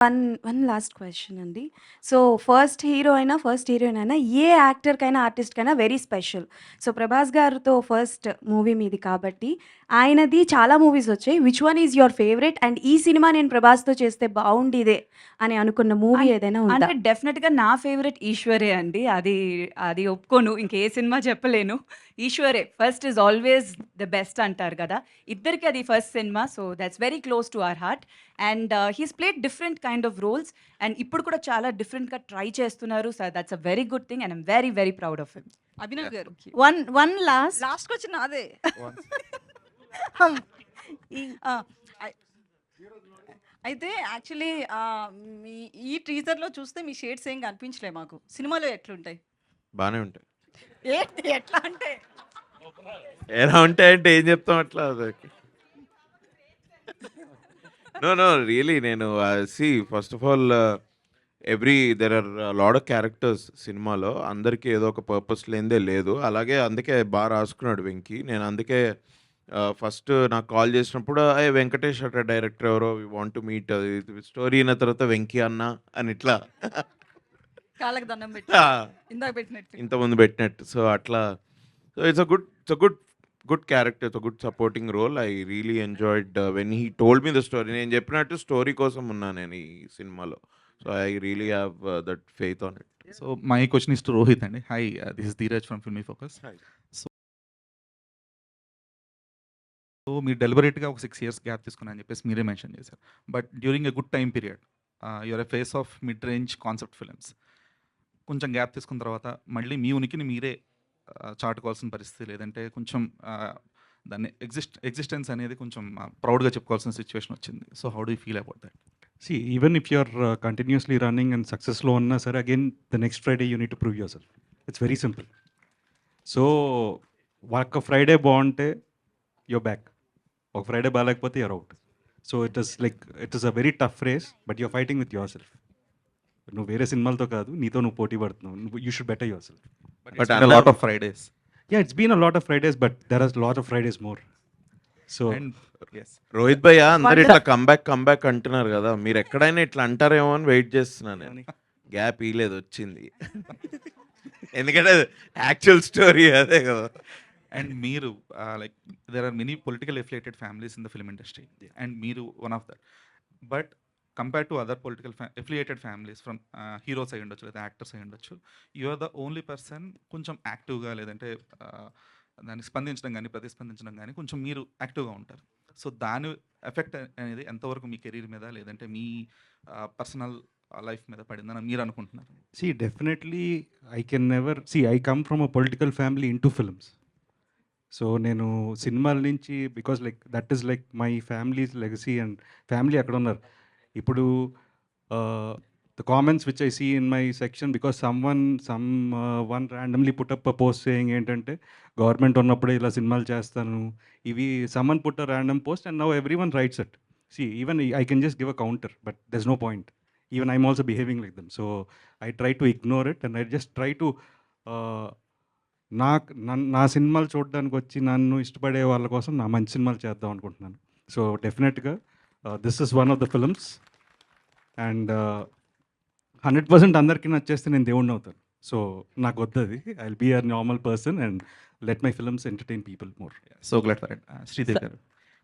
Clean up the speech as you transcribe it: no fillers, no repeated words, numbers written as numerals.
One last question అండి. So, first heroine అయినా ఏ యాక్టర్‌కైనా, ఆర్టిస్ట్‌కైనా very special. So, 'Prabhas' గారితో ఫస్ట్ మూవీ మీది కాబట్టి, ఆయనది చాలా మూవీస్ వచ్చాయి. Which one is your favourite? And ఈ సినిమా నేను 'ప్రభాస్‌తో చేస్తే బావుండిదే' అని అనుకున్న మూవీ ఏదైనా ఉందా? అంటే డెఫినెట్‌గా నా ఫేవరెట్ 'ఈశ్వరే' అండి. అది ఒప్పుకోను. ఇంకే సినిమా చెప్పలేను. 'ఈశ్వరే' first is always the best అంటారు కదా! ఇద్దరికి అది first cinema. So, that's very close to our heart. And he's played different kind of roles. And ఇప్పుడు కూడా చాలా డిఫరెంట్‌గా ట్రై చేస్తున్నారు. So, that's a very good thing and I'm very, very proud of him. Abhinav garu one last last question నాదే. ఈ ఆ, అయ్- అయితే యాక్చువల్లీ మీ ఈ టీజర్లో చూస్తే మీ షేడ్స్ ఏం కనిపించలే మాకు. సినిమాలో ఎట్లుంటాయి? బాగానే ఉంటాయి. ఏంటి ఎట్లా అంటే? ఎలా ఉంటాయంటే ఏం చెప్తాం అట్లా నో రియలీ నేను first of all there are lot of characters సినిమాలో. అందరికీ ఏదో ఒక పర్పస్ లేనిదే లేదు. అలాగే అందుకే బాగా రాసుకున్నాడు వెంకీ. నేను అందుకే ఫస్ట్ నాకు కాల్ చేసినప్పుడు వెంకటేష్ అట డైరెక్టర్ ఎవరో we want to meet story అయిన తర్వాత వెంకీ అన్న అని ఇట్లా కాళ్ళకి దండం పెట్టి ఇందాక పెట్టినట్టు. ఇంతకుముందు పెట్టినట్టు. సో అట్లా it's a good character, it's a good supporting role. I really enjoyed when he told me the story. నేను చెప్పినట్టు స్టోరీ కోసం ఉన్నా నేను ఈ సినిమాలో. So I really have that faith on it. So my question is to Rohit and hi, this is Dheeraj from Filmy Focus. Hi. So మీరు డెలిబరేట్గా ఒక 6 years gap తీసుకున్నా అని చెప్పేసి మీరే మెన్షన్ చేశారు. But during a good time period your a face of mid range concept films. కొంచెం gap తీసుకున్న తర్వాత మళ్ళీ మీ ఉనికిని మీరే చాటుకోవాల్సిన పరిస్థితి, లేదంటే కొంచెం దాన్ని ఎగ్జిస్టెన్స్ అనేది కొంచెం ప్రౌడ్గా చెప్పుకోవాల్సిన సిచ్యువేషన్ వచ్చింది. So how do you feel about that? See, even if you're continuously running and successful on sir, again, the next Friday you need to prove yourself. It's very simple. So, ఒక Friday బాగుంటే you're back. ఒక Friday బాగాలేకపోతే you're out. So, it is a very tough race, but you're fighting with yourself. నువ్వు వేరే సినిమాలతో కాదు, నీతో నువ్వు పోటీ పడుతున్నావు. You should better yourself. But a lot of Fridays. Yeah, it's been a lot of Fridays, but there are a lot of Fridays more. So Rohit భయ్య అందరు ఇట్లా కంబ్యాక్ అంటున్నారు కదా, మీరు ఎక్కడైనా ఇట్లా అంటారేమో అని వెయిట్ చేస్తున్నాను నేను. గ్యాప్ ఇలేదు, వచ్చింది. ఎందుకంటే యాక్చువల్ స్టోరీ అదే కదా. అండ్ మీరు like there are many political affiliated families in the film industry and మీరు one of that. But compare to other political affiliated families from heroes అయి ఉండొచ్చు లేదా యాక్టర్స్ అయి ఉండొచ్చు, you are the only person కొంచెం యాక్టివ్గా, లేదంటే దానికి స్పందించడం కానీ ప్రతిస్పందించడం కానీ కొంచెం మీరు యాక్టివ్గా ఉంటారు. సో దాని ఎఫెక్ట్ అనేది ఎంతవరకు మీ కెరీర్ మీద, లేదంటే మీ పర్సనల్ లైఫ్ మీద పడిందని మీరు అనుకుంటున్నారు? See, definitely, I can never see. I come from a political family into films. So నేను సినిమాల నుంచి because like that is like my family's legacy and family అక్కడ ఉన్నారు. ఇప్పుడు the comments which I see in my section because one randomly put a post saying ఏంటంటే government ఉన్నప్పుడే ఇలా సినిమాలు చేస్తాను, ఇవి someone put a random post and now every one writes it. See, even I can just give a counter, but there's no point. Even I'm also behaving like them. So I try to ignore it and I just try to నా సినిమాలు చూడడానికి వచ్చి నన్ను ఇష్టపడే వాళ్ళ కోసం నా మంచి సినిమాలు చేద్దాం అనుకుంటున్నాను. సో డెఫినెట్గా this is one of the films and 100% అందరికీ నచ్చేస్తే నేను దేవుడిని అవుతాను. సో నాకు వద్దది. I will be a normal person and let my films entertain people more. So glad for it. Sridevi గారు.